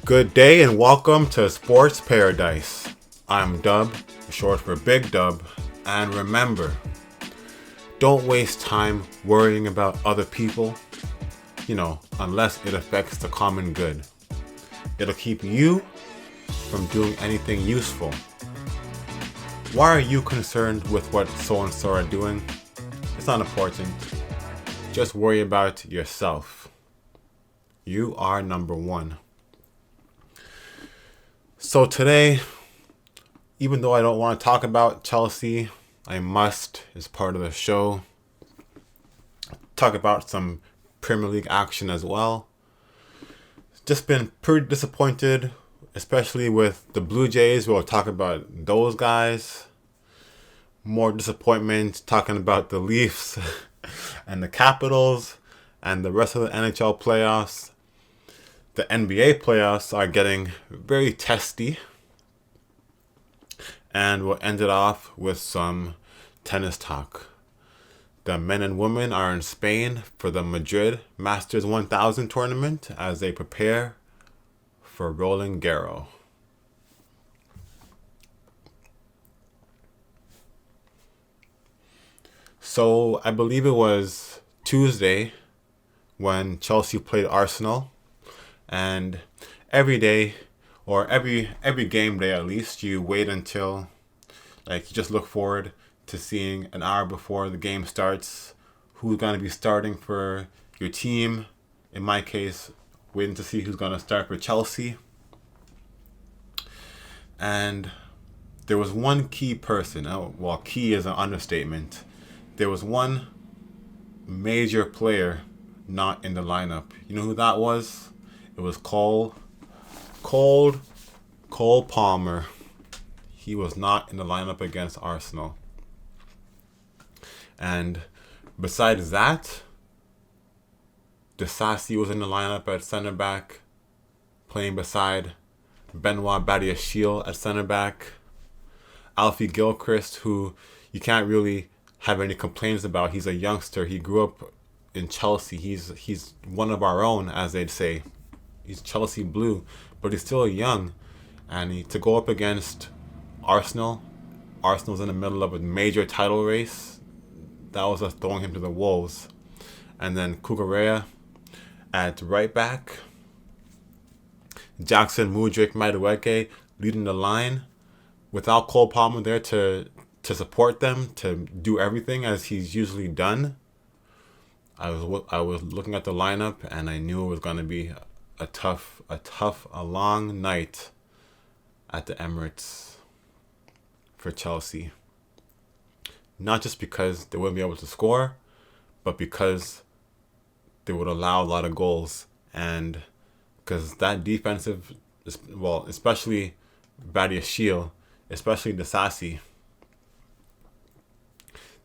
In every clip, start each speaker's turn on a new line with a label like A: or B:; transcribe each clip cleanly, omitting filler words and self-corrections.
A: Good day and welcome to Sports Paradise. I'm Dub, short for Big Dub, and remember, don't waste time worrying about other people, unless it affects the common good. It'll keep you from doing anything useful. Why are you concerned with what so-and-so are doing? It's not important. Just worry about yourself. You are number one. So today, even though I don't want to talk about Chelsea, I must, as part of the show, talk about some Premier League action as well. Just been pretty disappointed, especially with the Blue Jays. We'll talk about those guys. More disappointment talking about the Leafs and the Capitals and the rest of the NHL playoffs. The NBA playoffs are getting very testy. And we'll end it off with some tennis talk. The men and women are in Spain for the Madrid Masters 1000 tournament as they prepare for Roland Garros. So I believe it was Tuesday when Chelsea played Arsenal. And every day, or every game day at least, you wait until, you just look forward to seeing an hour before the game starts who's going to be starting for your team. In my case, waiting to see who's going to start for Chelsea. And there was one key person. Well, key is an understatement. There was one major player not in the lineup. You know who that was? It was Cole Palmer. He was not in the lineup against Arsenal. And besides that, Disasi was in the lineup at center back, playing beside Benoit Badiashile at center back. Alfie Gilchrist, who you can't really have any complaints about. He's a youngster. He grew up in Chelsea. He's one of our own, as they'd say. He's Chelsea blue, but he's still young. And to go up against Arsenal's in the middle of a major title race. That was us throwing him to the wolves. And then Kukurea at right back. Jackson, Mudryk, Madueke leading the line. Without Cole Palmer there to support them, to do everything as he's usually done. I was looking at the lineup and I knew it was going to be a long night at the Emirates for Chelsea. Not just because they wouldn't be able to score, but because they would allow a lot of goals. And because that defensive, especially Badiashile, especially Disasi,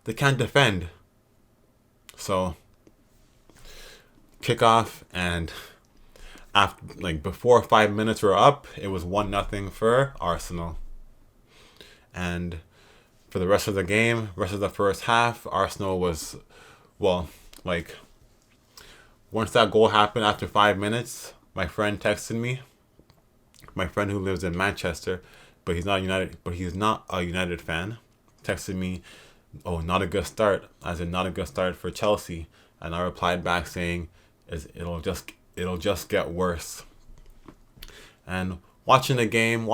A: they can't defend. So, kickoff, and after before 5 minutes were up, it was 1-0 for Arsenal. And for the rest of the game, rest of the first half, Arsenal was, once that goal happened after 5 minutes, my friend texted me. My friend who lives in Manchester, but he's not a United fan, texted me, "Oh, not a good start," as in not a good start for Chelsea. And I replied back saying, it'll just get worse. And watching the game,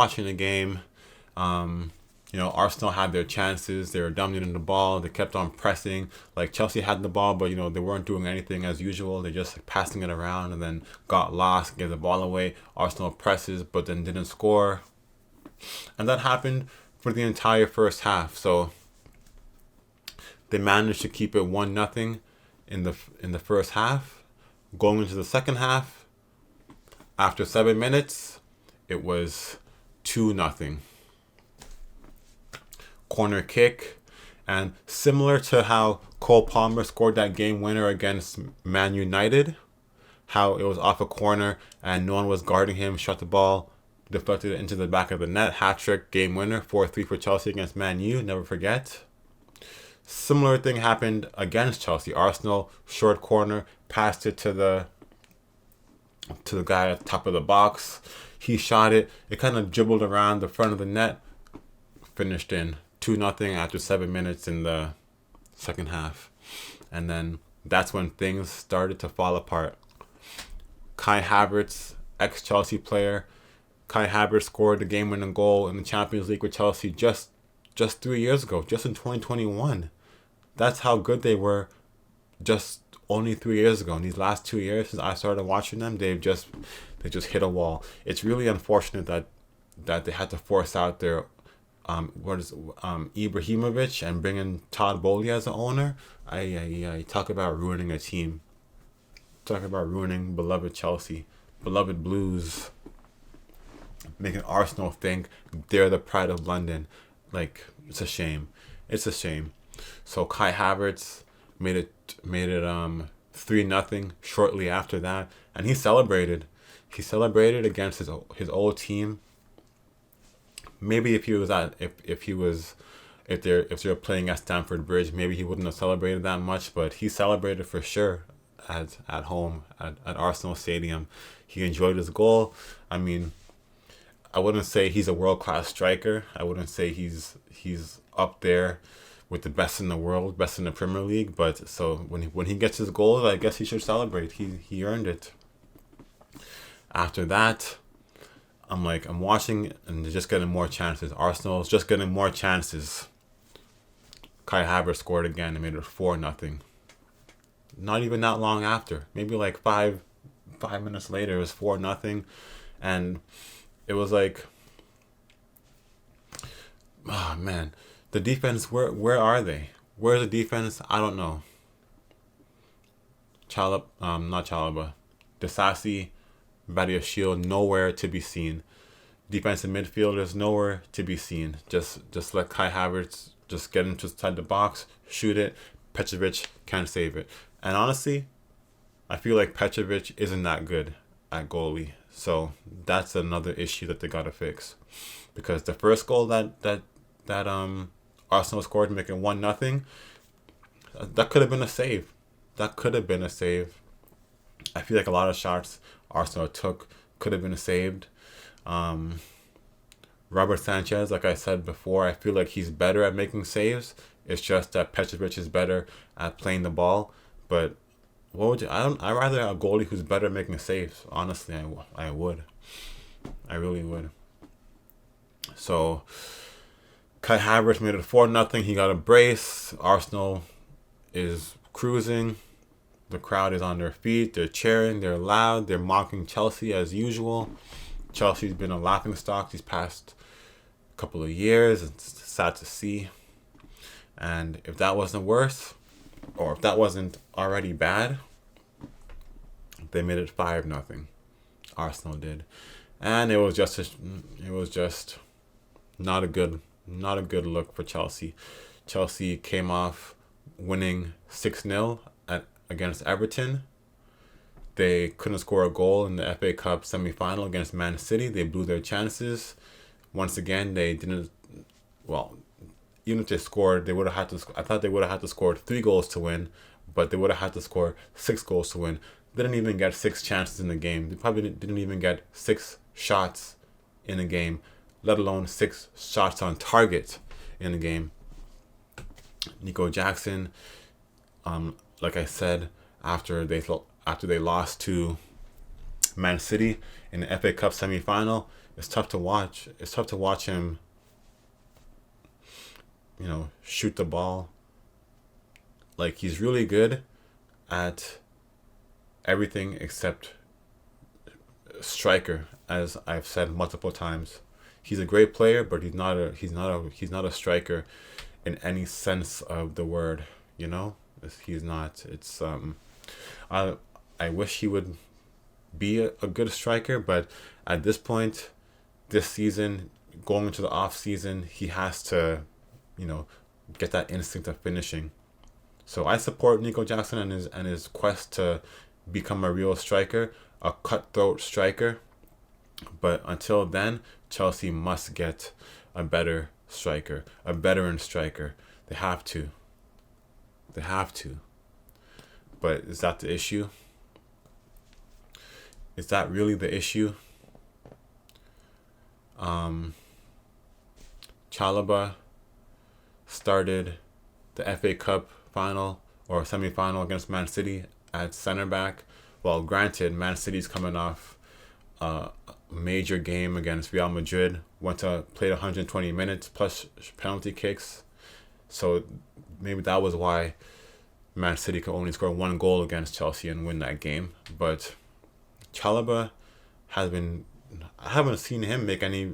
A: Arsenal had their chances. They were dominating the ball. They kept on pressing. Chelsea had the ball, but they weren't doing anything as usual. They just passing it around and then got lost, gave the ball away. Arsenal presses, but then didn't score. And that happened for the entire first half. So they managed to keep it 1-0 in the first half. Going into the second half, after 7 minutes, it was 2-0. Corner kick, and similar to how Cole Palmer scored that game winner against Man United, how it was off a corner and no one was guarding him, shot the ball, deflected it into the back of the net, hat-trick, game winner, 4-3 for Chelsea against Man U, never forget. Similar thing happened against Chelsea. Arsenal, short corner, passed it to the guy at the top of the box. He shot it. It kind of dribbled around the front of the net. Finished in 2-0 after 7 minutes in the second half. And then that's when things started to fall apart. Kai Havertz, ex-Chelsea player. Kai Havertz scored the game-winning goal in the Champions League with Chelsea just 3 years ago, just in 2021. That's how good they were just only 3 years ago. In these last 2 years since I started watching them, they just hit a wall. It's really unfortunate that they had to force out their Ibrahimovic and bring in Todd Bowley as the owner. I talk about ruining a team. Talk about ruining beloved Chelsea, beloved Blues, making Arsenal think they're the pride of London. Like, it's a shame. It's a shame. So Kai Havertz made it 3-0 shortly after that, and he celebrated. He celebrated against his old team. Maybe if they were playing at Stamford Bridge, maybe he wouldn't have celebrated that much, but he celebrated for sure at home at Arsenal Stadium. He enjoyed his goal. I mean, I wouldn't say he's a world-class striker. I wouldn't say he's up there with the best in the world, best in the Premier League. But so when he gets his goal, I guess he should celebrate. He earned it. After that, I'm watching and they're just getting more chances. Arsenal's just getting more chances. Kai Havertz scored again and made it 4-0. Not even that long after. Maybe like 5 minutes later, it was 4-0. And it was like, oh man, the defense, where are they? Where's the defense? I don't know. Not Chalaba. Disasi, Badiashile, nowhere to be seen. Defensive midfielders, nowhere to be seen. Just let Kai Havertz just get inside the box, shoot it. Petrovic can't save it. And honestly, I feel like Petrovic isn't that good at goalie. So that's another issue that they gotta fix. Because the first goal that Arsenal scored, making 1-0, that could have been a save. That could have been a save. I feel like a lot of shots Arsenal took could have been saved. Robert Sanchez, like I said before, I feel like he's better at making saves. It's just that Petrovic is better at playing the ball. But what would you? I'd rather have a goalie who's better at making saves. Honestly, I would. I really would. So Kai Havertz made it 4-0. He got a brace. Arsenal is cruising. The crowd is on their feet. They're cheering. They're loud. They're mocking Chelsea as usual. Chelsea's been a laughingstock these past couple of years. It's sad to see. And if that wasn't worse, or if that wasn't already bad, they made it 5-0. Arsenal did, and it was just not a good look for Chelsea. Chelsea came off winning 6-0 against Everton. They couldn't score a goal in the FA Cup semi-final against Man City. They blew their chances. Once again, they didn't. Well, even if they scored, they would have had to. I thought they would have had to score 3 goals to win, but they would have had to score 6 goals to win. They didn't even get 6 chances in the game. They probably didn't even get 6 shots in the game, let alone 6 shots on target in the game. Nico Jackson, like I said, after they lost to Man City in the FA Cup semi-final, it's tough to watch. It's tough to watch him, shoot the ball. Like, he's really good at everything except striker, as I've said multiple times. He's a great player, but he's not a striker in any sense of the word. He's not. It's I wish he would be a good striker, but at this point, this season, going into the off season, he has to, get that instinct of finishing. So I support Nico Jackson and his quest to become a real striker, a cutthroat striker. But until then, Chelsea must get a better striker, a veteran striker. They have to. They have to. But is that the issue? Is that really the issue? Um, Chalaba started the FA Cup final or semi-final against Man City at center back. Well, granted, Man City's coming off a major game against Real Madrid. Played 120 minutes plus penalty kicks. So maybe that was why Man City could only score one goal against Chelsea and win that game. But Chalaba has been, I haven't seen him make any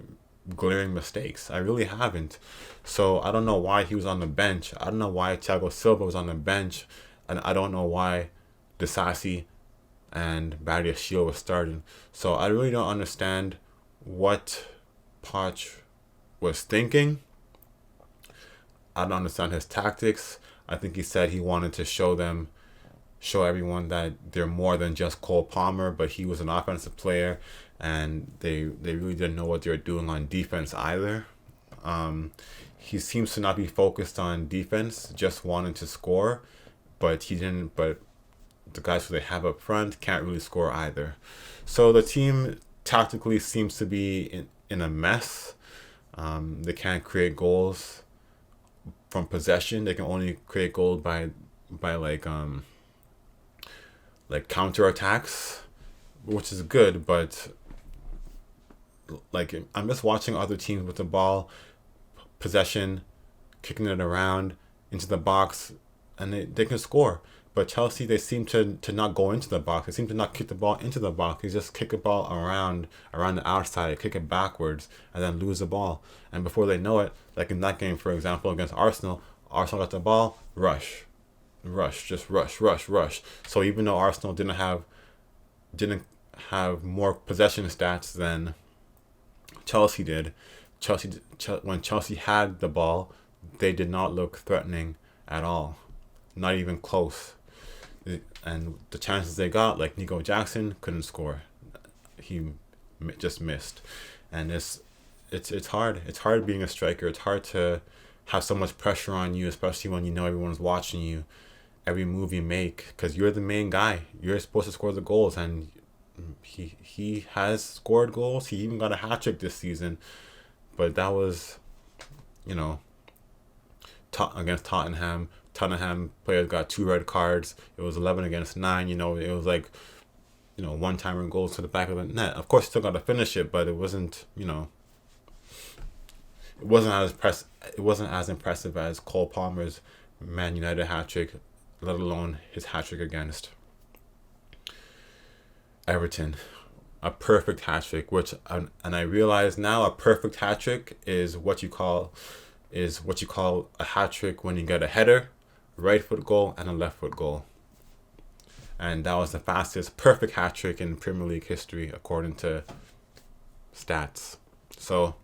A: glaring mistakes. I really haven't. So I don't know why he was on the bench. I don't know why Thiago Silva was on the bench. And I don't know why Disasi and Badiashile was starting. So I really don't understand what Poch was thinking. I don't understand his tactics. I think he said he wanted to show everyone that they're more than just Cole Palmer, but he was an offensive player, and they really didn't know what they were doing on defense either. He seems to not be focused on defense, just wanting to score, but he didn't. But the guys who they have up front can't really score either. So the team tactically seems to be in a mess. They can't create goals from possession. They can only create goals by like counter attacks, which is good, but like I'm just watching other teams with the ball, possession, kicking it around into the box, and they can score. But Chelsea, they seem to not go into the box. They seem to not kick the ball into the box. They just kick the ball around the outside, kick it backwards, and then lose the ball. And before they know it, like in that game, for example, against Arsenal got the ball, rush. So even though Arsenal didn't have more possession stats than Chelsea did, when Chelsea had the ball, they did not look threatening at all, not even close. And the chances they got, like Nico Jackson, couldn't score. He just missed, and it's hard. It's hard being a striker. It's hard to have so much pressure on you, especially when you know everyone's watching you, every move you make, because you're the main guy. You're supposed to score the goals, and he has scored goals. He even got a hat trick this season, but that was, against Tottenham. Tottenham players got 2 red cards. It was 11 against 9. It was like, one-timer goals to the back of the net. Of course, still got to finish it, but it wasn't, it wasn't as impressive as Cole Palmer's Man United hat trick, let alone his hat trick against Everton. A perfect hat trick, and I realize now a perfect hat trick is what you call a hat trick when you get a header, right foot goal, and a left foot goal. And that was the fastest perfect hat trick in Premier League history according to stats. So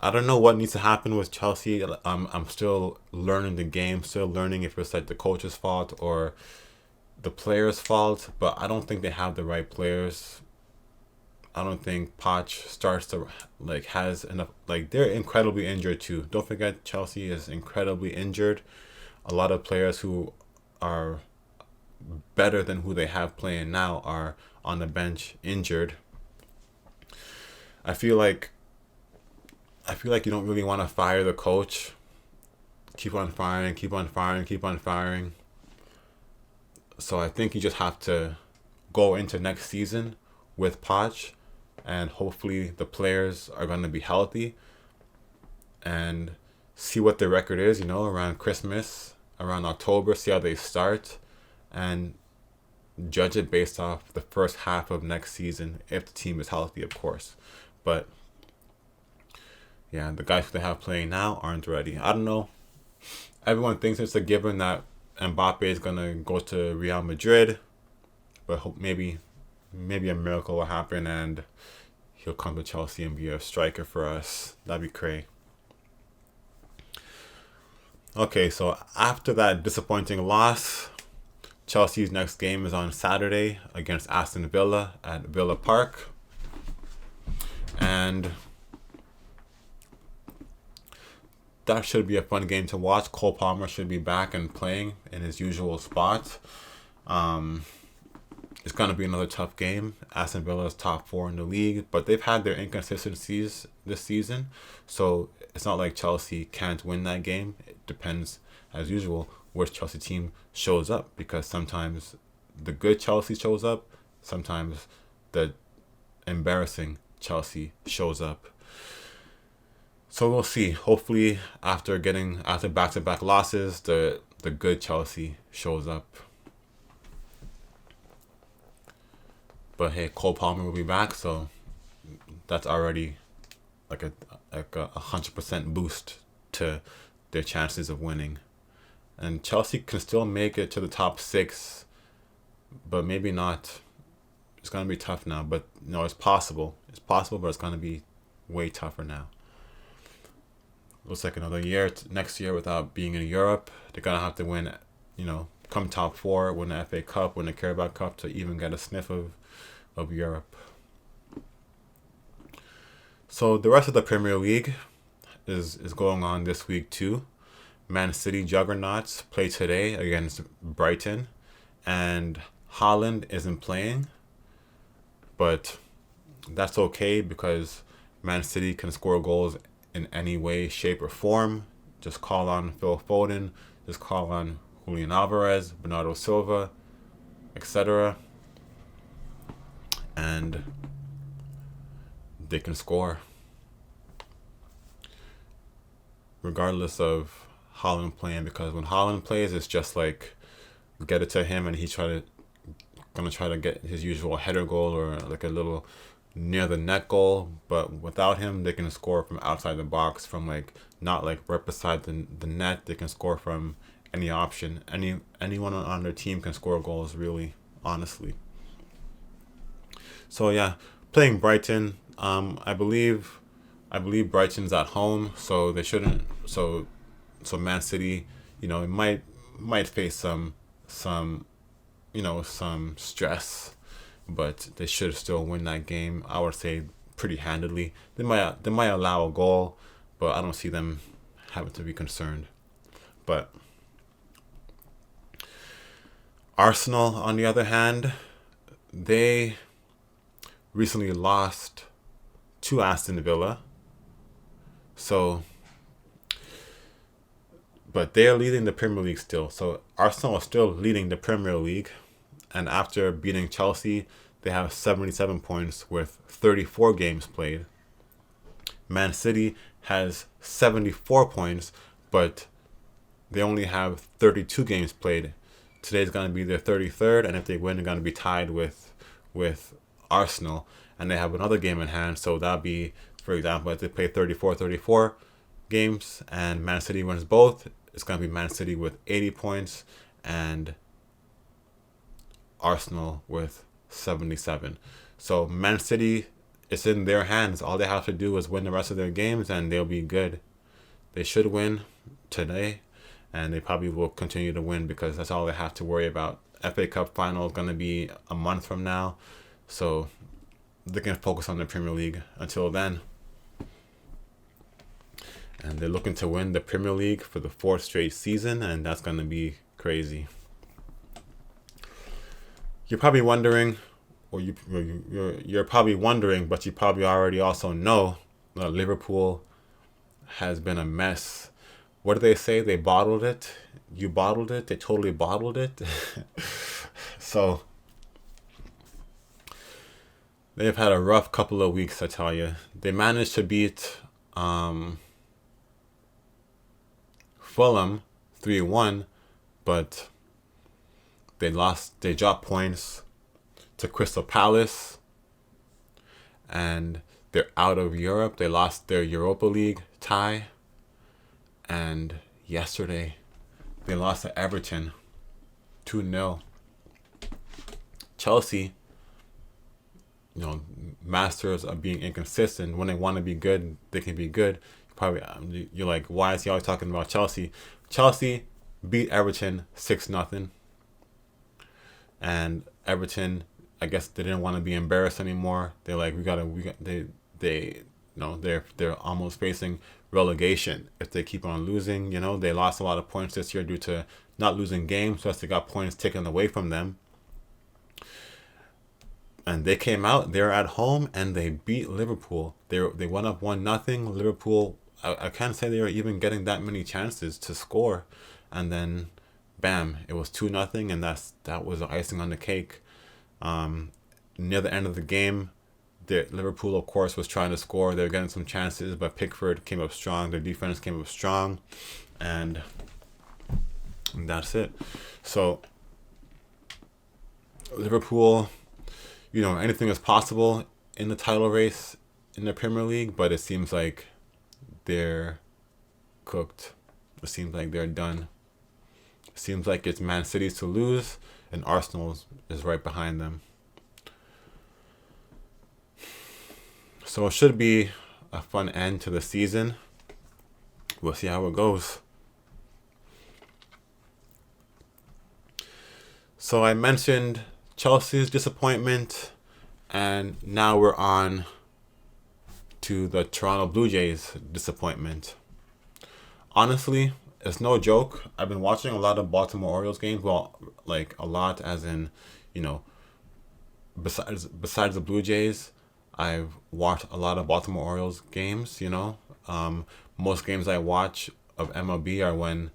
A: I don't know what needs to happen with Chelsea. I'm still learning the game, still learning if it's like the coach's fault or the players' fault, but I don't think they have the right players. I don't think Poch has enough. Like, they're incredibly injured too. Don't forget, Chelsea is incredibly injured. A lot of players who are better than who they have playing now are on the bench injured. I feel like you don't really want to fire the coach. Keep on firing. So I think you just have to go into next season with Poch, and hopefully the players are going to be healthy, and see what their record is, around Christmas, around October, see how they start, and judge it based off the first half of next season, if the team is healthy, of course. But yeah, the guys they have playing now aren't ready. I don't know. Everyone thinks it's a given that Mbappe is going to go to Real Madrid, but maybe a miracle will happen and he'll come to Chelsea and be a striker for us. That'd be crazy. Okay, so after that disappointing loss, Chelsea's next game is on Saturday against Aston Villa at Villa Park. And that should be a fun game to watch. Cole Palmer should be back and playing in his usual spot. it's going to be another tough game. Aston Villa is top 4 in the league, but they've had their inconsistencies this season. So it's not like Chelsea can't win that game. It depends, as usual, which Chelsea team shows up, because sometimes the good Chelsea shows up, sometimes the embarrassing Chelsea shows up. So we'll see. Hopefully, after back-to-back losses, the good Chelsea shows up. But hey, Cole Palmer will be back, so that's already like a 100% boost to their chances of winning. And Chelsea can still make it to the top 6, but maybe not. It's gonna be tough now, but no, it's possible. It's possible, but it's gonna be way tougher now. Looks like another year next year without being in Europe. They're gonna have to win, come top 4, win the FA Cup, win the Carabao Cup to even get a sniff of Europe. So the rest of the Premier League is going on this week too. Man City juggernauts play today against Brighton, and Haaland isn't playing, but that's okay because Man City can score goals in any way, shape, or form. Just call on Phil Foden, just call on Julian Alvarez, Bernardo Silva, etc. And they can score. Regardless of Haaland playing, because when Haaland plays, it's just like get it to him and he's gonna try to get his usual header goal or like a little near the net goal. But without him, they can score from outside the box, from like not like right beside the net. They can score from any option. Anyone on their team can score goals, really, honestly. So yeah, playing Brighton. I believe Brighton's at home, so they shouldn't. So Man City, it might face some stress, but they should still win that game. I would say pretty handily. They might allow a goal, but I don't see them having to be concerned. But Arsenal, on the other hand, they recently lost to Aston Villa. So, but they're leading the Premier League still. So Arsenal is still leading the Premier League. And after beating Chelsea, they have 77 points with 34 games played. Man City has 74 points, but they only have 32 games played. Today's going to be their 33rd, and if they win, they're going to be tied with Arsenal. And they have another game in hand, so that'll be, for example, if they play 34 games and Man City wins both, it's going to be Man City with 80 points and Arsenal with 77. So Man City, it's in their hands. All they have to do is win the rest of their games and they'll be good. They should win today, and they probably will continue to win because that's all they have to worry about. FA Cup final is going to be a month from now, so they can focus on the Premier League until then. And they're looking to win the Premier League for the 4th straight season, and that's going to be crazy. You're probably wondering, or you're probably wondering, but you probably already also know that Liverpool has been a mess. What do they say? They bottled it. You bottled it. They totally bottled it. So they've had a rough couple of weeks, I tell you. They managed to beat Fulham 3-1, but they dropped points to Crystal Palace, and they're out of Europe. They lost their Europa League tie, and yesterday they lost to Everton 2-0. Chelsea, masters of being inconsistent. When they want to be good, they can be good. You're like, why is he always talking about Chelsea? Chelsea beat Everton 6-0, and Everton, I guess they didn't want to be embarrassed anymore. They're like, they're almost facing relegation if they keep on losing. They lost a lot of points this year due to not losing games, plus they got points taken away from them. And they came out. They're at home and they beat Liverpool. They went up 1-0. Liverpool. I can't say they were even getting that many chances to score, and then, bam! It was 2-0, and that was the icing on the cake. Near the end of the game, Liverpool, of course, was trying to score. They were getting some chances, but Pickford came up strong. Their defense came up strong, and that's it. So Liverpool, anything is possible in the title race in the Premier League, but it seems like they're cooked. It seems like they're done. It seems like it's Man City's to lose, and Arsenal is right behind them. So it should be a fun end to the season. We'll see how it goes. So I mentioned Chelsea's disappointment, and now we're on to the Toronto Blue Jays' disappointment. Honestly, it's no joke. I've been watching a lot of Baltimore Orioles games. Well, like a lot as in, besides the Blue Jays, I've watched a lot of Baltimore Orioles games, Most games I watch of MLB are when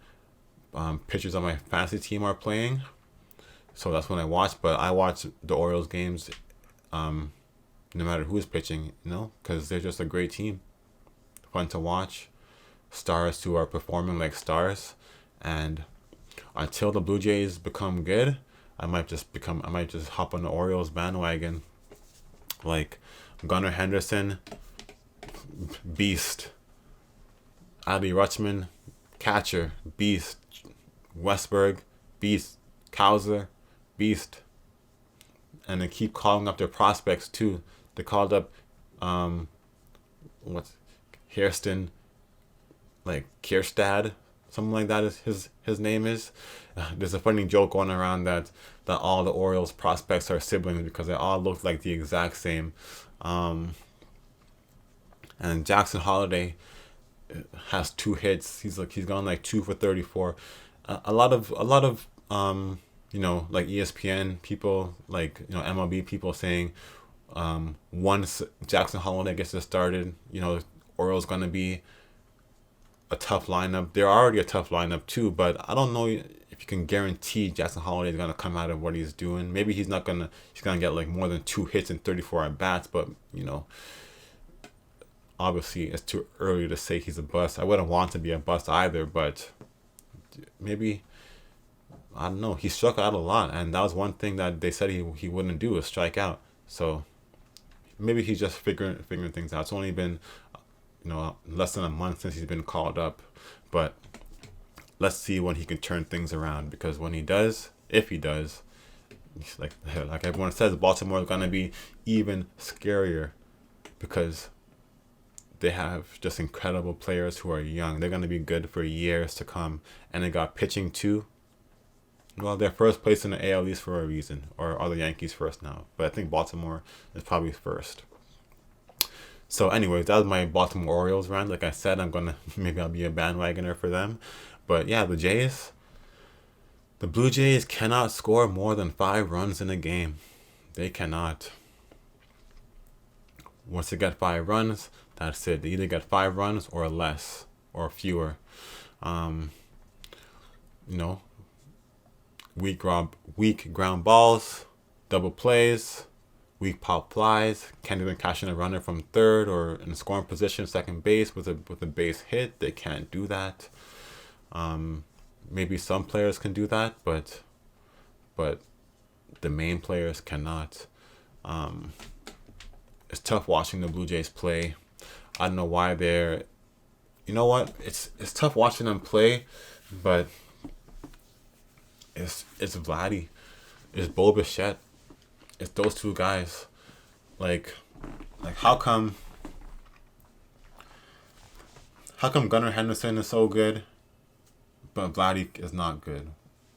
A: pitchers on my fantasy team are playing. So that's when I watch. But I watch the Orioles games no matter who's pitching, because they're just a great team. Fun to watch. Stars who are performing like stars. And until the Blue Jays become good, I might just hop on the Orioles bandwagon. Like Gunnar Henderson, beast. Adley Rutschman, catcher, beast. Westberg, beast. Cowser, beast. And they keep calling up their prospects too. They called up, Hairston, like Kierstad, something like that is his name is. There's a funny joke going around that all the Orioles prospects are siblings because they all look like the exact same. And Jackson Holliday has 2 hits. He's gone like 2 for 34. A lot of like ESPN people, like MLB people saying, once Jackson Holliday gets started, Orioles gonna be a tough lineup. They're already a tough lineup too, but I don't know if you can guarantee Jackson Holliday is gonna come out of what he's doing. Maybe he's gonna get like more than 2 hits and 34 at bats, but obviously it's too early to say he's a bust. I wouldn't want to be a bust either, but maybe, I don't know. He struck out a lot, and that was one thing that they said he wouldn't do, is strike out. So maybe he's just figuring things out. It's only been less than a month since he's been called up, but let's see when he can turn things around, because when he does, if he does, like everyone says, Baltimore is gonna be even scarier because they have just incredible players who are young. They're gonna be good for years to come, and they got pitching too. Well, they're first place in the AL East for a reason, or are the Yankees first now? But I think Baltimore is probably first. So anyways, that was my Baltimore Orioles rant. Like I said, maybe I'll be a bandwagoner for them. But yeah, the Blue Jays cannot score more than 5 runs in a game. They cannot. Once they get 5 runs, that's it. They either get 5 runs or less, or fewer. Weak ground balls, double plays, weak pop flies. Can't even cash in a runner from third or in scoring position, second base with a base hit. They can't do that. Maybe some players can do that, but the main players cannot. It's tough watching the Blue Jays play. I don't know why they're. You know what? It's tough watching them play, but it's Vladdy, it's Bo Bichette, it's those 2 guys. Like how come Gunnar Henderson is so good, but Vladdy is not good?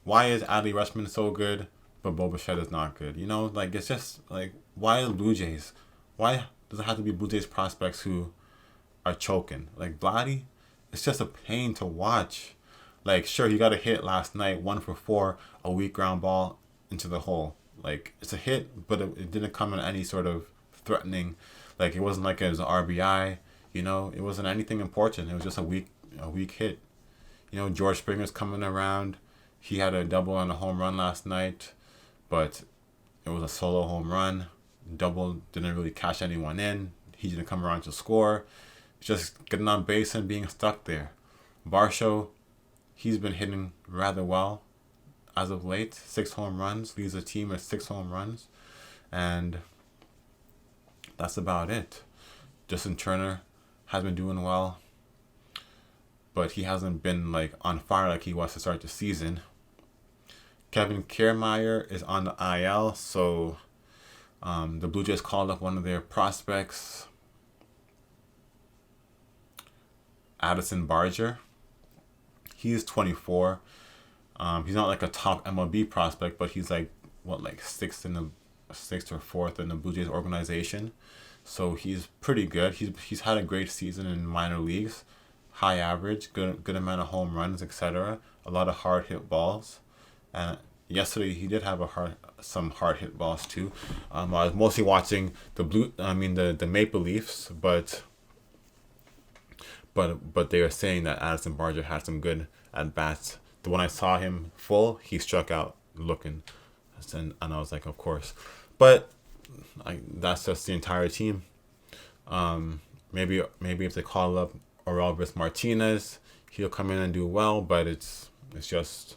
A: Why is Adley Rutschman so good, but Bo Bichette is not good? It's just like, why the Blue Jays? Why does it have to be Blue Jays prospects who are choking? Like Vladdy, it's just a pain to watch. Like, sure, he got a hit last night, 1 for 4, a weak ground ball into the hole. Like, it's a hit, but it didn't come in any sort of threatening. Like, it wasn't like it was an RBI. It wasn't anything important. It was just a weak hit. George Springer's coming around. He had a double and a home run last night, but it was a solo home run. Double didn't really catch anyone in. He didn't come around to score. Just getting on base and being stuck there. Varsho, he's been hitting rather well as of late. 6 home runs. Leads the team with 6 home runs. And that's about it. Justin Turner has been doing well, but he hasn't been like on fire like he was to start the season. Kevin Kiermaier is on the IL, so the Blue Jays called up one of their prospects, Addison Barger. He's 24. He's not like a top MLB prospect, but he's like sixth or fourth in the Blue Jays organization. So he's pretty good. He's had a great season in minor leagues, high average, good amount of home runs, etc. A lot of hard hit balls, and yesterday he did have some hard hit balls too. I was mostly watching the Maple Leafs, but they were saying that Addison Barger had some good at bats. The one I saw him full, he struck out looking, and I was like, of course, but that's just the entire team. Maybe if they call up Orelvis Martinez, he'll come in and do well, but it's just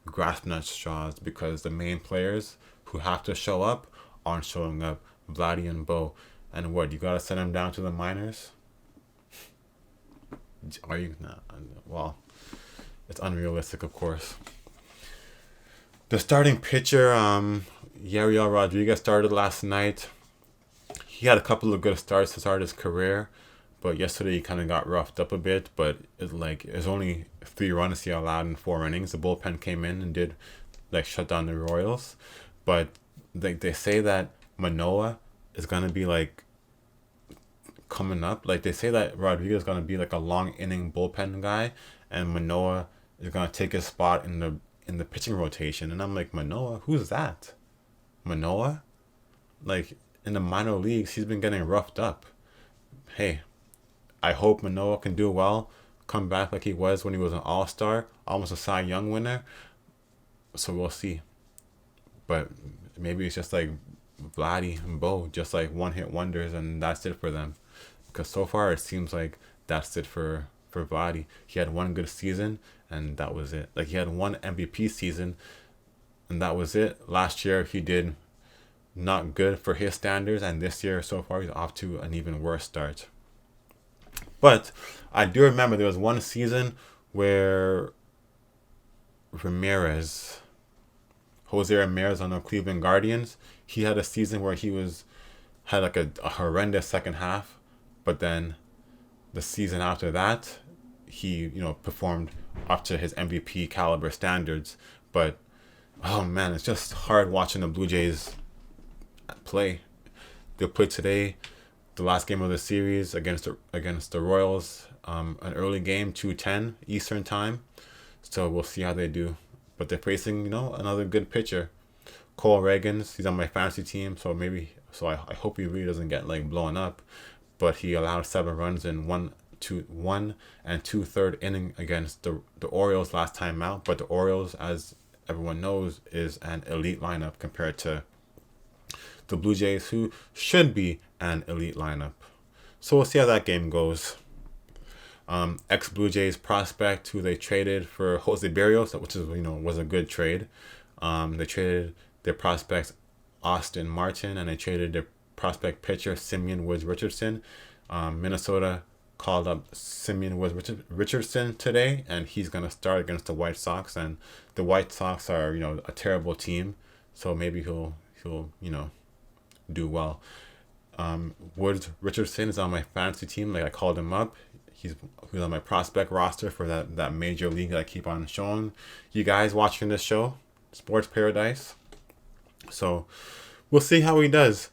A: grasping at straws because the main players who have to show up aren't showing up. Vladdy and Bo, and what, you gotta send them down to the minors? Are you not? Well, it's unrealistic, of course. The starting pitcher, Yariel Rodriguez, started last night. He had a couple of good starts to start his career, but yesterday he kind of got roughed up a bit. But it's only 3 runs he allowed in 4 innings. The bullpen came in and did shut down the Royals, but they say that Manoah is gonna be coming up. They say that Rodriguez is gonna be a long inning bullpen guy, and Manoah is gonna take his spot in the pitching rotation. And I'm like, Manoah, who's that? Manoah, in the minor leagues, he's been getting roughed up. Hey, I hope Manoah can do well, come back like he was when he was an all-star, almost a Cy Young winner. So we'll see. But maybe it's just like Vladdy and Bo, just one-hit wonders, and that's it for them. Because so far it seems like that's it for Vladdy. He had 1 good season, and that was it. He had 1 MVP season, and that was it. Last year he did not good for his standards, and this year so far he's off to an even worse start. But I do remember there was one season where Jose Ramirez on the Cleveland Guardians, he had a season where he had a horrendous second half, but then the season after that he performed up to his MVP caliber standards. But oh man, it's just hard watching the Blue Jays play. They'll play today, the last game of the series against the Royals, an early game, 2:10 Eastern time. So we'll see how they do. But they're facing another good pitcher, Cole Reagans. He's on my fantasy team, so I hope he really doesn't get blown up. But he allowed 7 runs in 1 and 2/3 inning against the Orioles last time out. But the Orioles, as everyone knows, is an elite lineup compared to the Blue Jays, who should be an elite lineup. So we'll see how that game goes. Ex-Blue Jays prospect who they traded for Jose Berrios, which is was a good trade. They traded their prospects Austin Martin, and they traded their prospect pitcher Simeon Woods Richardson. Minnesota called up Simeon Woods Richardson today, and he's gonna start against the White Sox. And the White Sox are a terrible team, so maybe he'll do well. Woods Richardson is on my fantasy team. I called him up. He's on my prospect roster for that major league that I keep on showing you guys watching this show, Sports Paradise. So we'll see how he does.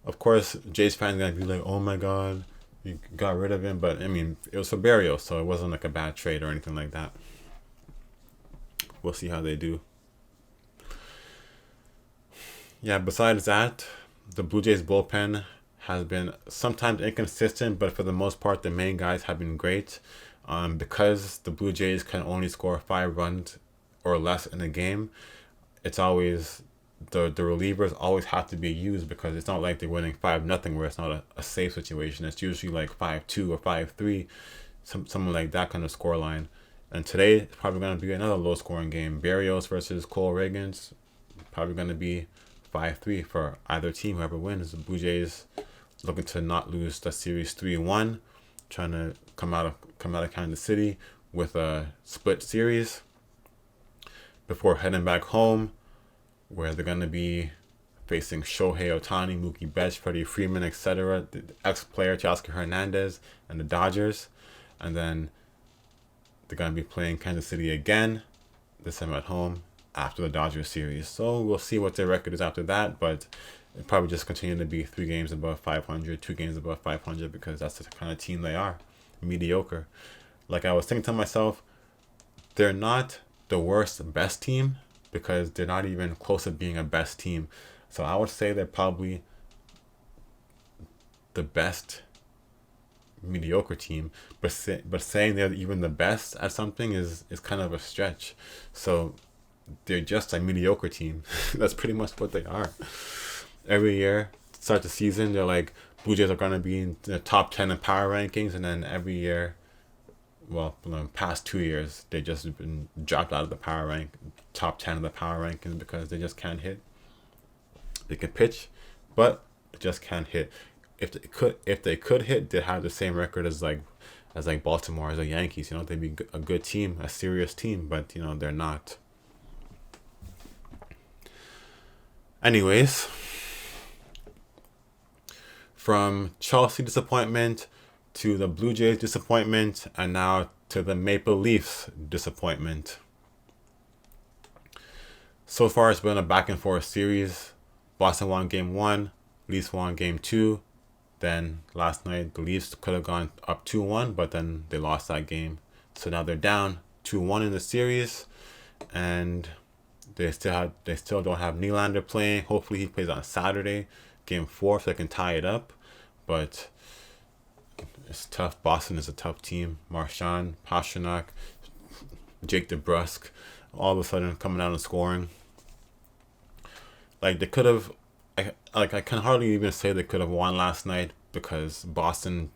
A: Of course, Jays fans are gonna be like, "Oh my God, you got rid of him," but I mean, it was for Berrios, so it wasn't a bad trade or anything like that. We'll see how they do. Yeah, besides that, the Blue Jays bullpen has been sometimes inconsistent, but for the most part, the main guys have been great. Because the Blue Jays can only score 5 runs or less in a game, it's always the relievers always have to be used because it's not like they're winning 5-0 where it's not a safe situation. It's usually like 5-2 or 5-3, something like that kind of score line. And today it's probably going to be another low scoring game. Barrios versus Cole Reagans, probably going to be 5-3 for either team, whoever wins. The Blue Jays looking to not lose the series 3-1, trying to come out of Kansas City with a split series before heading back home, where they're going to be facing Shohei Ohtani, Mookie Betts, Freddie Freeman, etc., the ex-player Teoscar Hernandez, and the Dodgers. And then they're going to be playing Kansas City again, this time at home, after the Dodgers series. So we'll see what their record is after that, but it'll probably just continue to be 3 games above 500, 2 games above 500, because that's the kind of team they are. Mediocre. Like I was thinking to myself, they're not the worst best team because they're not even close to being a best team. So I would say they're probably the best mediocre team, but saying they're even the best at something is kind of a stretch. So they're just a mediocre team. That's pretty much what they are. Every year, start the season, they're like, Blue Jays are going to be in the top 10 in power rankings, and then every year, well, in the past 2 years, they just been dropped out of the top 10 of the power rankings because they just can't hit. They can pitch, but they just can't hit. If they could hit, they'd have the same record as Baltimore, as the Yankees. They'd be a good team, a serious team, but they're not. Anyways, from Chelsea disappointment to the Blue Jays disappointment, and now to the Maple Leafs disappointment. So far, it's been a back and forth series. Boston won game 1, Leafs won game 2. Then last night, the Leafs could have gone up 2-1, but then they lost that game. So now they're down 2-1 in the series, and they still don't have Nylander playing. Hopefully he plays on Saturday, game 4, so they can tie it up. But it's tough. Boston is a tough team. Marchand, Pastrnak, Jake DeBrusk, all of a sudden coming out and scoring. Like they could have, I can hardly even say they could have won last night because Boston,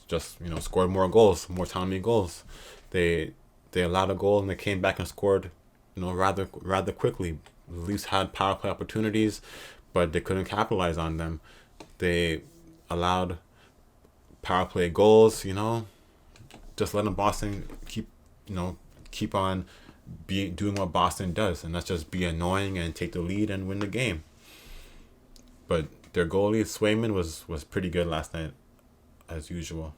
A: just scored more goals, more timely goals. They allowed a goal and they came back and scored, rather quickly. The Leafs had power play opportunities, but they couldn't capitalize on them. They allowed power play goals, just letting Boston keep on doing what Boston does, and that's just be annoying and take the lead and win the game. But their goalie Swayman was pretty good last night, as usual.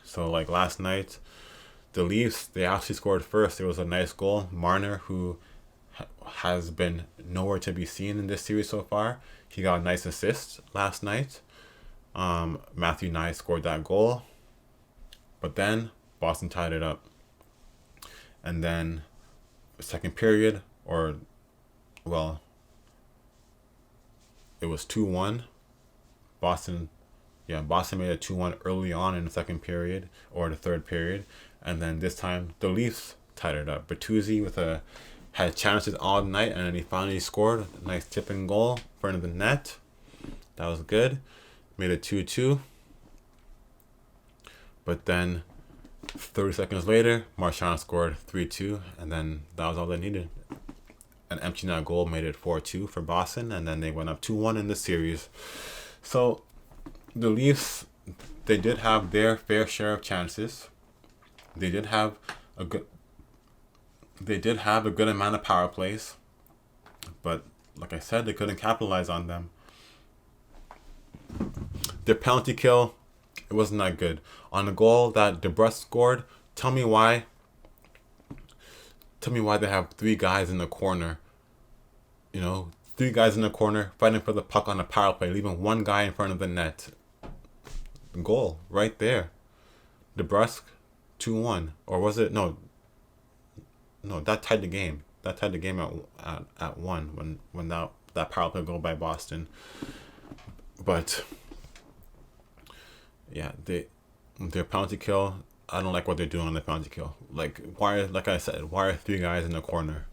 A: So like last night, the Leafs, they actually scored first. It was a nice goal. Marner, who has been nowhere to be seen in this series so far, he got a nice assist last night. Matthew Nye scored that goal, but then Boston tied it up. And then second period, it was 2-1. Boston made it 2-1 early on in the second period or the third period, and then this time the Leafs tied it up. Bertuzzi had chances all night, and then he finally scored a nice tipping goal in front of the net. That was good. Made it 2-2. But then 30 seconds later, Marchand scored 3-2, and then that was all they needed. An empty net goal made it 4-2 for Boston, and then they went up 2-1 in the series. So the Leafs, they did have their fair share of chances. They did have a good amount of power plays, but like I said, they couldn't capitalize on them. Their penalty kill, it wasn't that good. On the goal that DeBrusk scored, tell me why they have 3 guys in the corner. 3 guys in the corner fighting for the puck on a power play, leaving 1 guy in front of the net. Goal right there. DeBrusk 2-1, or was it no? That tied the game. That tied the game at 1 when that that power play goal by Boston. But yeah, their penalty kill. I don't like what they're doing on the penalty kill. Like I said, why are 3 guys in the corner?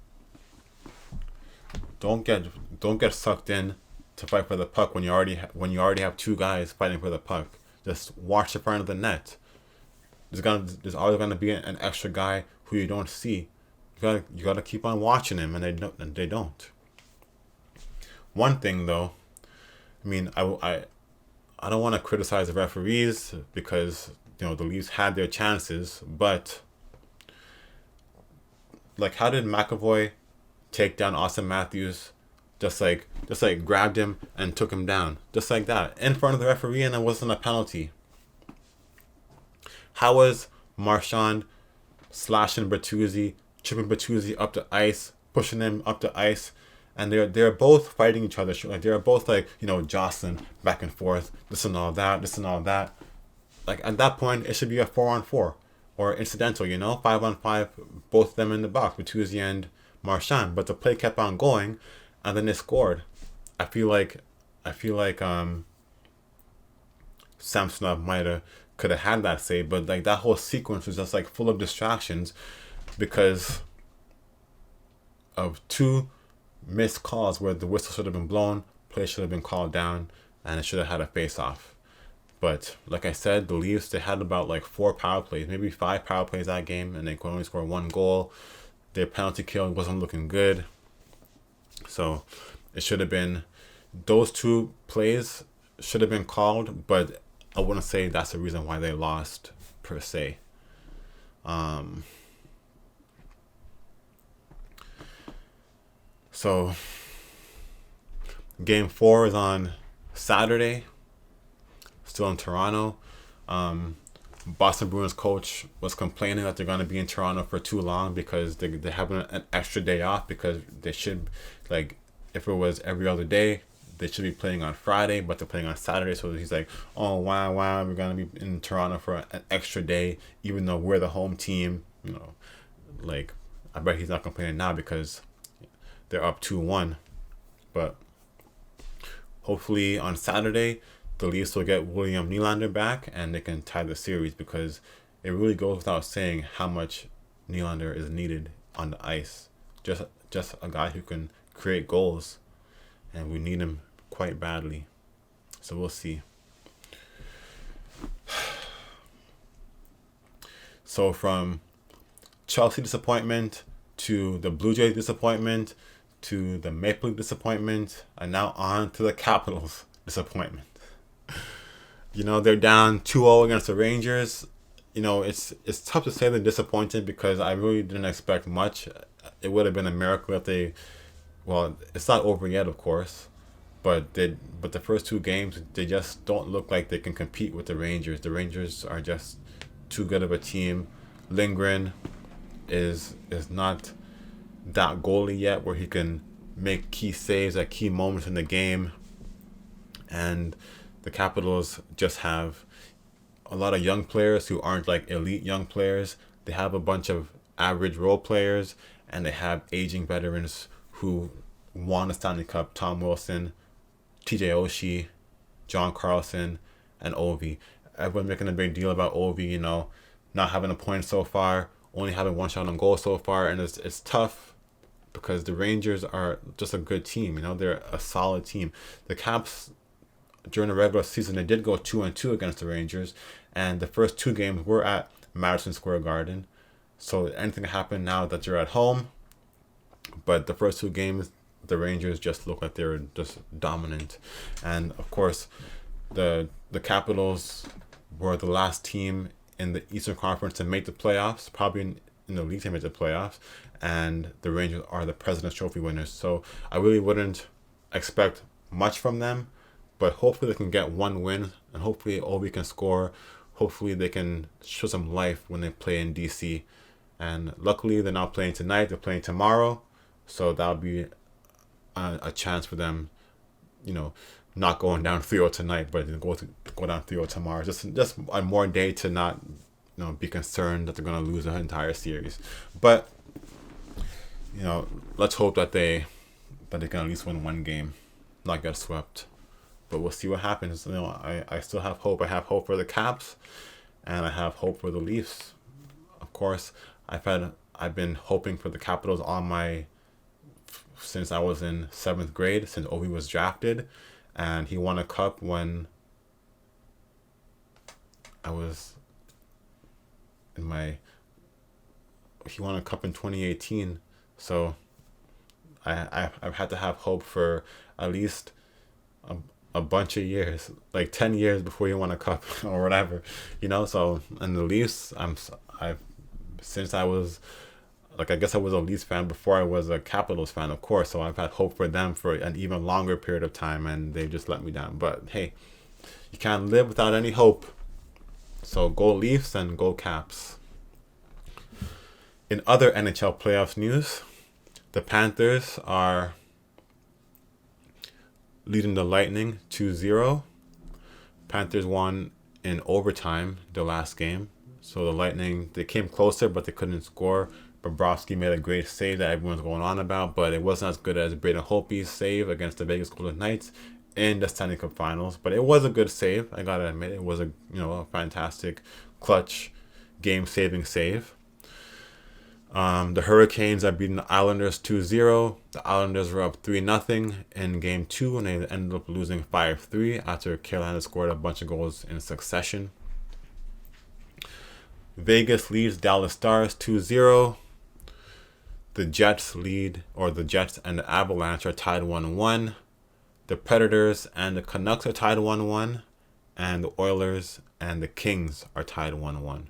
A: Don't get sucked in to fight for the puck when you already have 2 guys fighting for the puck. Just watch the front of the net. There's always gonna be an extra guy who you don't see. You gotta keep on watching him, and they don't. One thing though, I mean, I don't want to criticize the referees because the Leafs had their chances, but like, how did McAvoy take down Austin Matthews? Just like grabbed him and took him down, just like that, in front of the referee, and it wasn't a penalty. How was Marchand slashing Bertuzzi, chipping Bertuzzi up the ice, pushing him up the ice, and they're both fighting each other. Like, they're both jostling back and forth, this and all that. Like, at that point, it should be a 4-on-4 or incidental, 5-on-5, both of them in the box, Bertuzzi and Marchand. But the play kept on going, and then they scored. I feel like Samsonov could have had that save, but like, that whole sequence was just like full of distractions because of 2 missed calls where the whistle should have been blown, play should have been called down, and it should have had a face-off. But like I said, the Leafs, they had about like 4 power plays, maybe 5 power plays that game, and they could only score 1 goal. Their penalty kill wasn't looking good. So it should have been, those 2 plays should have been called, but I wouldn't say that's the reason why they lost per se. So game 4 is on Saturday, still in Toronto. Boston Bruins coach was complaining that they're going to be in Toronto for too long because they're having an extra day off, because they should, like, if it was every other day, they should be playing on Friday, but they're playing on Saturday. So he's like, oh, wow, we're going to be in Toronto for an extra day, even though we're the home team. Like, I bet he's not complaining now because they're up 2-1. But hopefully on Saturday, the Leafs will get William Nylander back and they can tie the series, because it really goes without saying how much Nylander is needed on the ice. Just a guy who can create goals, and we need him quite badly. So we'll see. So from Chelsea disappointment to the Blue Jays disappointment to the Maple Leaf disappointment, and now on to the Capitals disappointment. They're down 2-0 against the Rangers. It's tough to say they're disappointed because I really didn't expect much. It would have been a miracle if they, well, it's not over yet, of course, but the first 2 games, they just don't look like they can compete with the Rangers. The Rangers are just too good of a team. Lindgren is not that goalie yet where he can make key saves at key moments in the game. And the Capitals just have a lot of young players who aren't like elite young players. They have a bunch of average role players, and they have aging veterans who won the Stanley Cup. Tom Wilson, TJ Oshie, John Carlson, and Ovi. Everyone's making a big deal about Ovi, not having a point so far, only having 1 shot on goal so far, and it's tough because the Rangers are just a good team. They're a solid team. The Caps, during the regular season, they did go 2-2 against the Rangers, and the first 2 games were at Madison Square Garden. So anything can happen now that you're at home. But the first 2 games, the Rangers just look like they're just dominant. And of course, the Capitals were the last team in the Eastern Conference to make the playoffs, probably in the league to make the playoffs, and the Rangers are the President's Trophy winners. So I really wouldn't expect much from them, but hopefully they can get 1 win, and hopefully Ovi can score. Hopefully they can show some life when they play in DC. And luckily they're not playing tonight, they're playing tomorrow, so that'll be a chance for them, not going down 3-0 tonight, but go down 3-0 tomorrow. Just one more day to not, be concerned that they're going to lose the entire series. But, let's hope that they that they can at least win one game, not get swept. But we'll see what happens. I still have hope. I have hope for the Caps, and I have hope for the Leafs. Of course, I've been hoping for the Capitals since I was in 7th grade, since Ovi was drafted, and he won a cup when I was he won a cup in 2018. So I've had to have hope for at least a bunch of years, like 10 years before you won a cup or whatever, So, and the Leafs, since I was, I guess I was a Leafs fan before I was a Capitals fan, of course. So I've had hope for them for an even longer period of time, and they just let me down. But hey, you can't live without any hope. So go Leafs and go Caps. In other NHL playoffs news, the Panthers are leading the Lightning 2-0. Panthers won in overtime the last game. So the Lightning, they came closer, but they couldn't score. Bobrovsky made a great save that everyone's going on about, but it wasn't as good as Braden Holtby's save against the Vegas Golden Knights in the Stanley Cup Finals. But it was a good save. I gotta admit, it was a fantastic, clutch, game-saving save. The Hurricanes are beating the Islanders 2-0. The Islanders were up 3-0 in Game 2, and they ended up losing 5-3 after Carolina scored a bunch of goals in succession. Vegas leads Dallas Stars 2-0. The Jets and the Avalanche are tied 1-1. The Predators and the Canucks are tied 1-1. And the Oilers and the Kings are tied 1-1.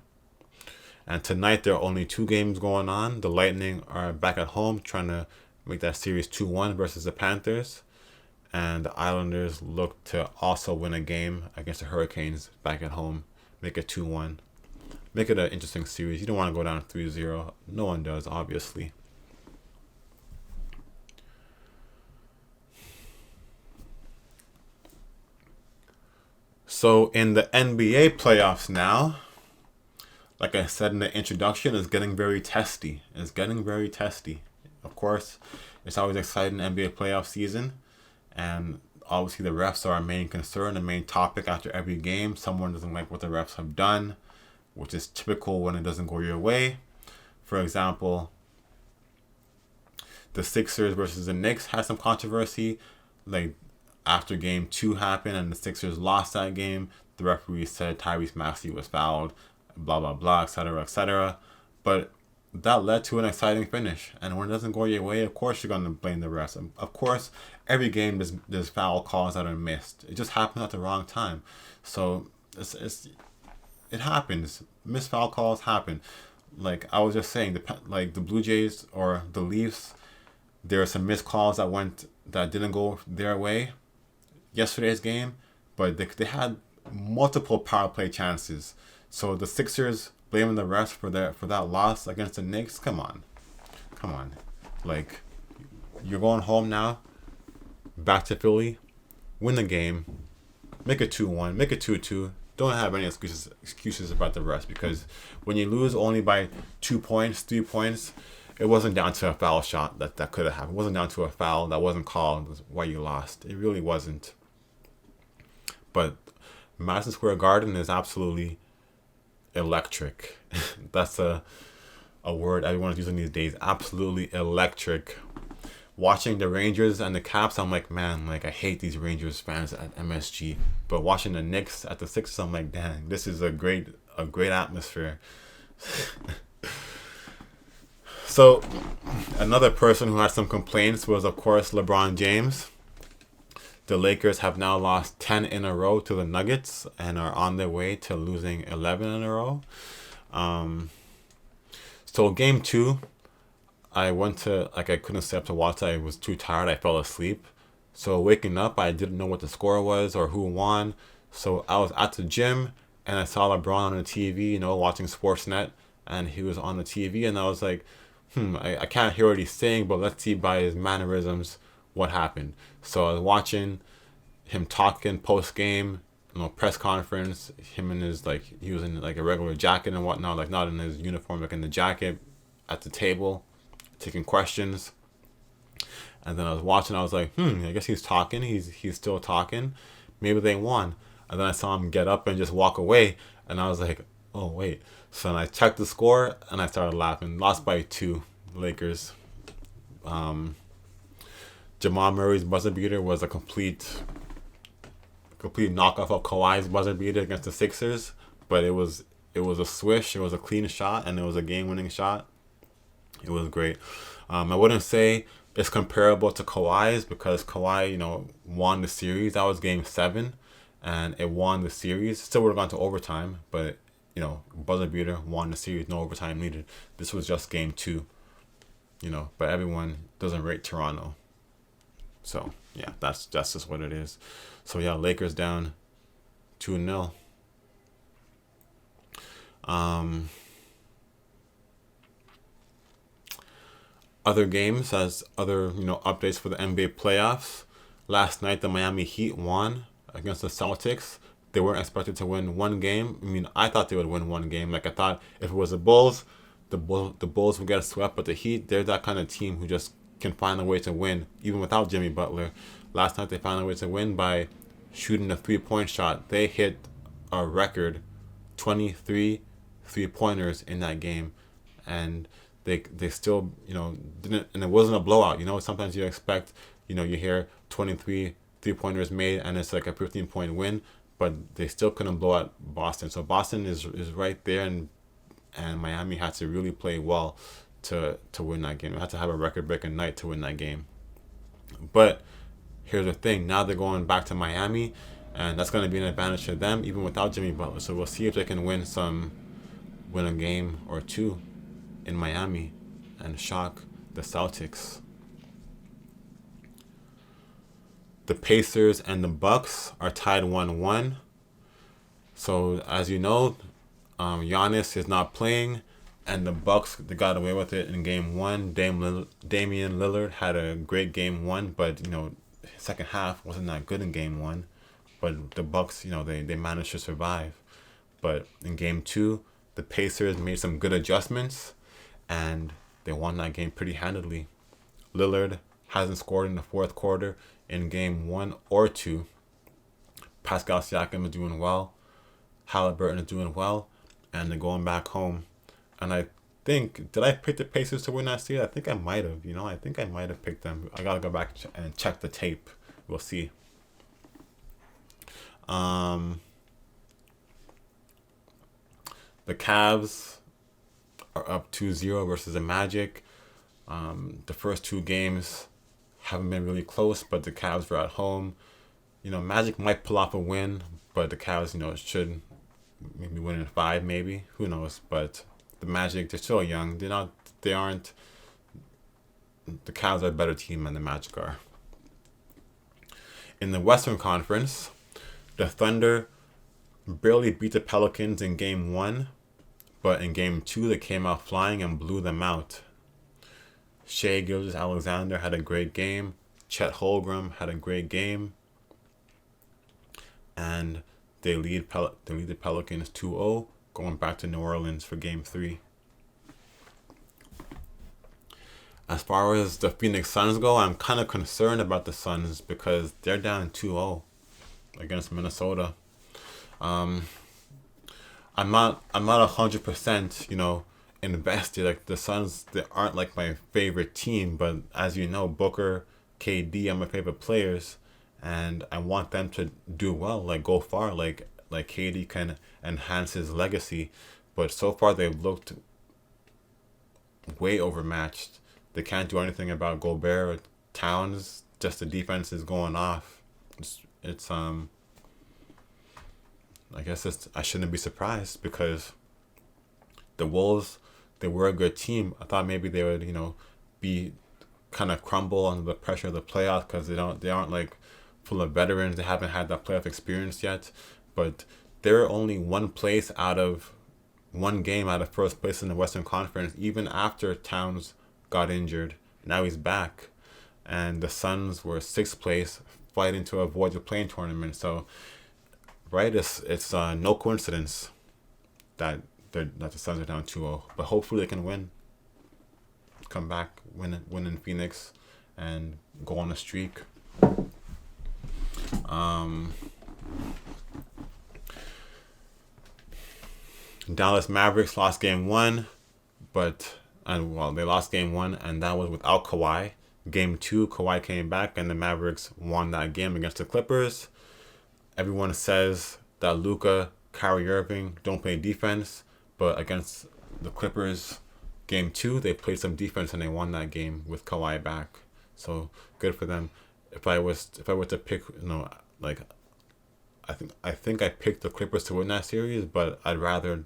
A: And tonight there are only 2 games going on. The Lightning are back at home trying to make that series 2-1 versus the Panthers. And the Islanders look to also win a game against the Hurricanes back at home. Make it 2-1. Make it an interesting series. You don't want to go down 3-0. No one does, obviously. So in the NBA playoffs now, like I said in the introduction, it's getting very testy. Of course, it's always exciting NBA playoff season. And obviously the refs are our main concern, the main topic after every game. Someone doesn't like what the refs have done, which is typical when it doesn't go your way. For example, the Sixers versus the Knicks had some controversy. Like after Game 2 happened and the Sixers lost that game, the referee said Tyrese Maxey was fouled, blah, blah, blah, etc., etc. But that led to an exciting finish. And when it doesn't go your way, of course you're going to blame the refs. Of course, every game there's foul calls that are missed. It just happens at the wrong time. So it happens. Missed foul calls happen. Like I was just saying, the Blue Jays or the Leafs, there are some missed calls that didn't go their way yesterday's game, but they had multiple power play chances. So the Sixers blaming the refs for that loss against the Knicks. Come on. Like, you're going home now, back to Philly, win the game, make it 2-1, make it 2-2. Don't have any excuses about the refs, because when you lose only by 2 points, 3 points, it wasn't down to a foul shot that could have happened. It wasn't down to a foul that wasn't called. That's why you lost. It really wasn't. But Madison Square Garden is absolutely electric. That's a word everyone's using these days. Absolutely electric. Watching the Rangers and the Caps, I'm like, man, like I hate these Rangers fans at MSG. But watching the Knicks at the Sixers, I'm like, dang, this is a great atmosphere. So, another person who had some complaints was, of course, LeBron James. The Lakers have now lost 10 in a row to the Nuggets and are on their way to losing 11 in a row. So Game 2, I couldn't stay up to watch. I was too tired. I fell asleep. So waking up, I didn't know what the score was or who won. So I was at the gym and I saw LeBron on the TV, watching Sportsnet, and he was on the TV, and I was like, I can't hear what he's saying, but let's see by his mannerisms what happened. So I was watching him talking post game, press conference. Him in his he was in a regular jacket and whatnot, not in his uniform, in the jacket, at the table, taking questions. And then I was watching. I was like, I guess he's talking. He's still talking. Maybe they won. And then I saw him get up and just walk away. And I was like, oh wait. So then I checked the score and I started laughing. Lost by 2, Lakers. Jamal Murray's buzzer beater was a complete knockoff of Kawhi's buzzer beater against the Sixers, but it was a swish, it was a clean shot, and it was a game-winning shot. It was great. I wouldn't say it's comparable to Kawhi's because Kawhi, won the series. That was Game 7, and it won the series. Still would have gone to overtime, but buzzer beater won the series, no overtime needed. This was just Game 2, but everyone doesn't rate Toronto. So yeah, that's just what it is. So yeah, Lakers down 2-0. Other games as other updates for the NBA playoffs. Last night the Miami Heat won against the Celtics. They weren't expected to win one game. I mean, I thought they would win one game. Like I thought if it was the Bulls, the Bulls would get swept. But the Heat, they're that kind of team who just can find a way to win even without Jimmy Butler. Last night they found a way to win by shooting a 3-point shot. They hit a record 23 3-pointers in that game, and they still didn't, and it wasn't a blowout. Sometimes you expect you hear 23 3-pointers made and it's like a 15-point win, but they still couldn't blow out Boston. So Boston is right there, and Miami had to really play well to win that game. They had to have a record-breaking night to win that game. But here's the thing: now they're going back to Miami, and that's going to be an advantage to them even without Jimmy Butler. So we'll see if they can win a game or two in Miami and shock the Celtics. The Pacers and the Bucks are tied 1-1. So as you know, Giannis is not playing, and the Bucks, they got away with it in Game 1. Damian Lillard had a great Game 1, but second half wasn't that good in Game 1. But the Bucks, they managed to survive. But in Game 2, the Pacers made some good adjustments, and they won that game pretty handily. Lillard hasn't scored in the fourth quarter in Game 1 or 2. Pascal Siakam is doing well. Halliburton is doing well. And they're going back home. And I think, did I pick the Pacers to win that series? I think I might have. I think I might have picked them. I got to go back and check the tape. We'll see. The Cavs are up 2-0 versus the Magic. The first 2 games haven't been really close, but the Cavs were at home. Magic might pull off a win, but the Cavs, should maybe win in 5, maybe. Who knows? But the Magic, they're still young. They aren't. The Cavs are a better team than the Magic are. In the Western Conference, the Thunder barely beat the Pelicans in Game 1, but in Game 2 they came out flying and blew them out. Shai Gilgeous-Alexander had a great game. Chet Holmgren had a great game. And they lead the Pelicans 2-0, going back to New Orleans for Game 3. As far as the Phoenix Suns go, I'm kind of concerned about the Suns because they're down 2-0 against Minnesota. I'm not 100%, invested. Like the Suns, they aren't like my favorite team, but as you know, Booker, KD are my favorite players, and I want them to do well, like go far, like KD can enhance his legacy. But so far they've looked way overmatched. They can't do anything about Gobert or Towns. Just the defense is going off. It's I guess I shouldn't be surprised because the Wolves, they were a good team. I thought maybe they would, be kind of crumble under the pressure of the playoffs because they aren't like full of veterans. They haven't had that playoff experience yet. But they're only one game out of first place in the Western Conference, even after Towns got injured. Now he's back. And the Suns were 6th place, fighting to avoid the play-in tournament. So, right, it's no coincidence that the Suns are down 2-0. But hopefully they can win. Come back, win in Phoenix, and go on a streak. Dallas Mavericks lost game one, they lost game one, and that was without Kawhi. Game two, Kawhi came back, and the Mavericks won that game against the Clippers. Everyone says that Luka, Kyrie Irving don't play defense, but against the Clippers, game two, they played some defense and they won that game with Kawhi back. So good for them. If I were to pick, I think I picked the Clippers to win that series, but I'd rather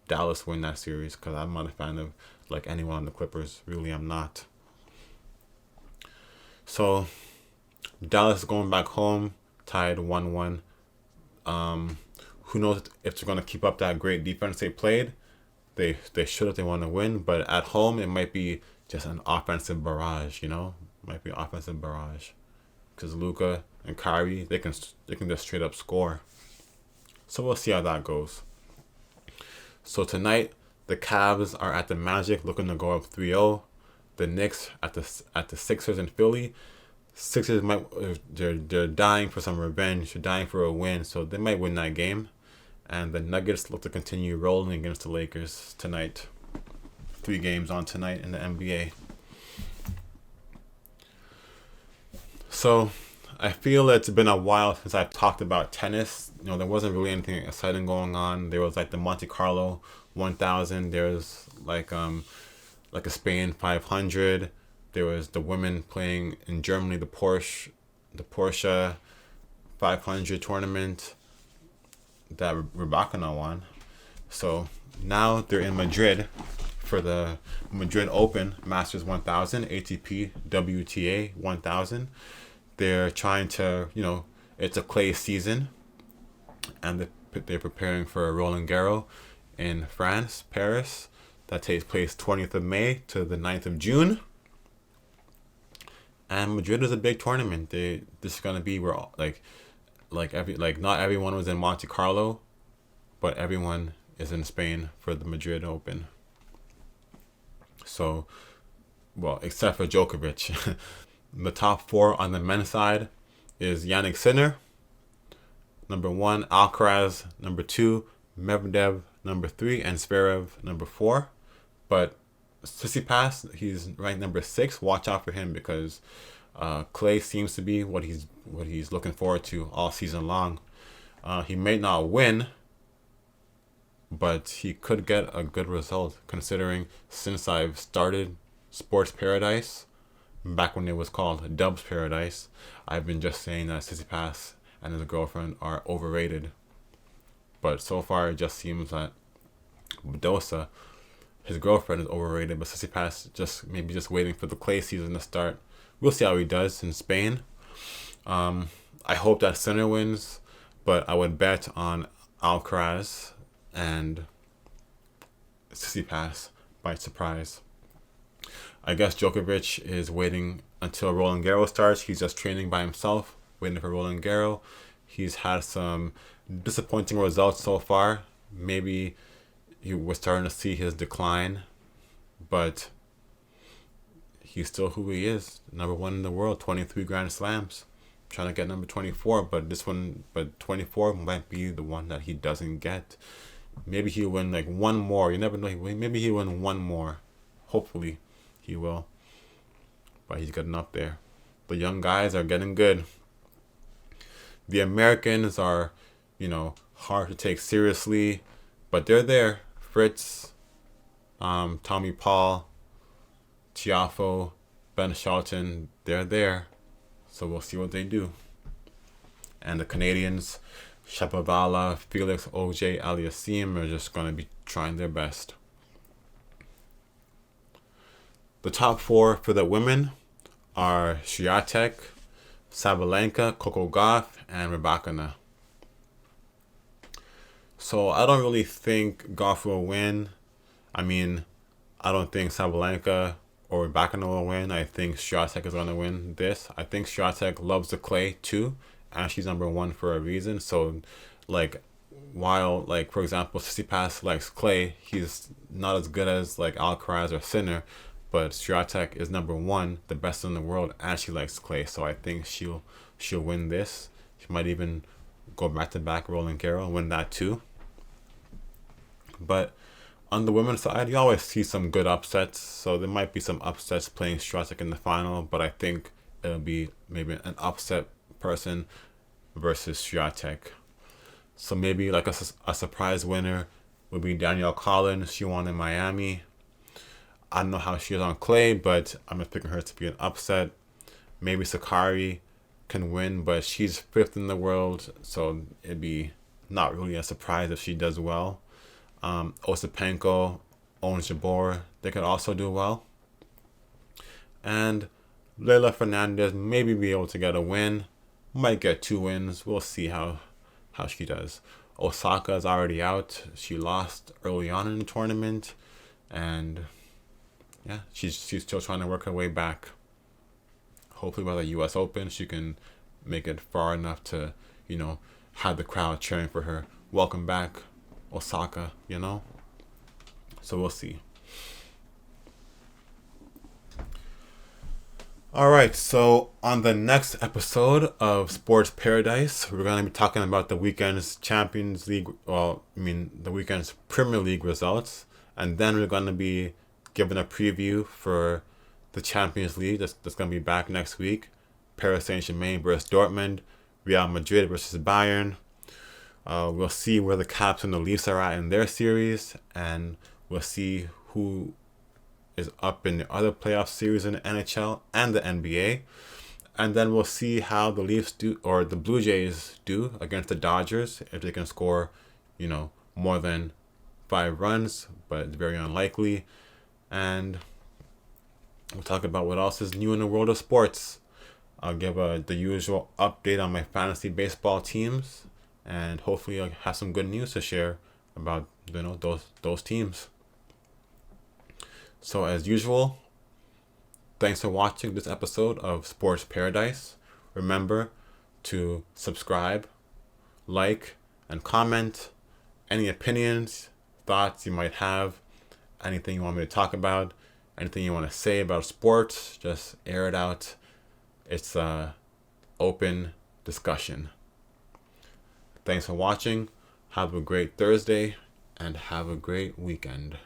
A: Dallas win that series because I'm not a fan of anyone on the Clippers. Really, I'm not. So Dallas going back home, tied 1-1. Who knows if they're gonna keep up that great defense they played? They should if they want to win, but at home it might be just an offensive barrage. Might be an offensive barrage because Luka and Kyrie they can just straight up score. So we'll see how that goes. So tonight the Cavs are at the Magic looking to go up 3-0. The Knicks at the Sixers in Philly. Sixers they're dying for some revenge. They're dying for a win, so they might win that game. And the Nuggets look to continue rolling against the Lakers tonight. 3 games on tonight in the NBA. So I feel it's been a while since I've talked about tennis. There wasn't really anything exciting going on. There was the Monte Carlo 1000. There's a Spain 500. There was the women playing in Germany, the Porsche 500 tournament that Rebakina won. So now they're in Madrid for the Madrid Open Masters 1000, ATP WTA 1000. They're trying to, it's a clay season, and they're preparing for Roland Garros in France, Paris. That takes place 20th of May to the 9th of June. And Madrid is a big tournament. This is gonna be where not everyone was in Monte Carlo, but everyone is in Spain for the Madrid Open. So, except for Djokovic. The top 4 on the men's side is Yannick Sinner, number 1, Alcaraz, number 2, Medvedev, number 3, and Zverev, number 4. But Tsitsipas, he's ranked number 6. Watch out for him because clay seems to be what he's looking forward to all season long. He may not win, but he could get a good result considering since I've started Sports Paradise, back when it was called Dubs Paradise, I've been just saying that Tsitsipas and his girlfriend are overrated. But so far it just seems that Badosa, his girlfriend, is overrated, but Tsitsipas just waiting for the clay season to start. We'll see how he does in Spain. I hope that Sinner wins, but I would bet on Alcaraz and Tsitsipas by surprise. I guess Djokovic is waiting until Roland Garros starts. He's just training by himself, waiting for Roland Garros. He's had some disappointing results so far. Maybe he was starting to see his decline, but he's still who he is. Number 1 in the world, 23 Grand Slams. Trying to get number 24, but 24 might be the one that he doesn't get. Maybe he'll win one more. You never know. Maybe he'll win one more. Hopefully he will. But he's getting up there. The young guys are getting good. The Americans are, hard to take seriously, but they're there. Fritz, Tommy Paul, Tiafoe, Ben Shelton, they're there. So we'll see what they do. And the Canadians, Shapovalov, Felix Auger-Aliassime are just going to be trying their best. The top 4 for the women are Swiatek, Sabalenka, Coco Gauff, and Rybakina. So I don't really think Gauff will win. I don't think Sabalenka or Rybakina will win. I think Swiatek is going to win this. I think Swiatek loves the clay too, and she's number 1 for a reason. So, while for example, Tsitsipas likes clay, he's not as good as Alcaraz or Sinner, but Swiatek is number one, the best in the world, and she likes clay. So I think she'll win this. She might even go back to back Roland Garros and win that too. But on the women's side, you always see some good upsets. So there might be some upsets playing Swiatek in the final, but I think it'll be maybe an upset person versus Swiatek. So maybe like a surprise winner would be Danielle Collins. She won in Miami. I don't know how she is on clay, but I'm just picking her to be an upset. Maybe Sakari can win, but she's fifth in the world, so it'd be not really a surprise if she does well. Osipenko, Ons Jabeur, they could also do well. And Leylah Fernandez maybe be able to get a win. Might get 2 wins. We'll see how she does. Osaka is already out. She lost early on in the tournament. And yeah, she's still trying to work her way back. Hopefully by the US Open, she can make it far enough to, have the crowd cheering for her. Welcome back, Osaka, So we'll see. All right, so on the next episode of Sports Paradise, we're going to be talking about the weekend's Champions League, the weekend's Premier League results, and then we're going to be giving a preview for the Champions League that's going to be back next week. Paris Saint-Germain versus Dortmund, Real Madrid versus Bayern. We'll see where the Caps and the Leafs are at in their series, and we'll see who is up in the other playoff series in the NHL and the NBA. And then we'll see how the Leafs do, or the Blue Jays do against the Dodgers, if they can score, more than 5 runs, but it's very unlikely. And we'll talk about what else is new in the world of sports. I'll give the usual update on my fantasy baseball teams, and hopefully I'll have some good news to share about those teams. So as usual, thanks for watching this episode of Sports Paradise. Remember to subscribe, like, and comment any opinions, thoughts you might have, anything you want me to talk about, anything you want to say about sports, just air it out. It's an open discussion. Thanks for watching. Have a great Thursday and have a great weekend.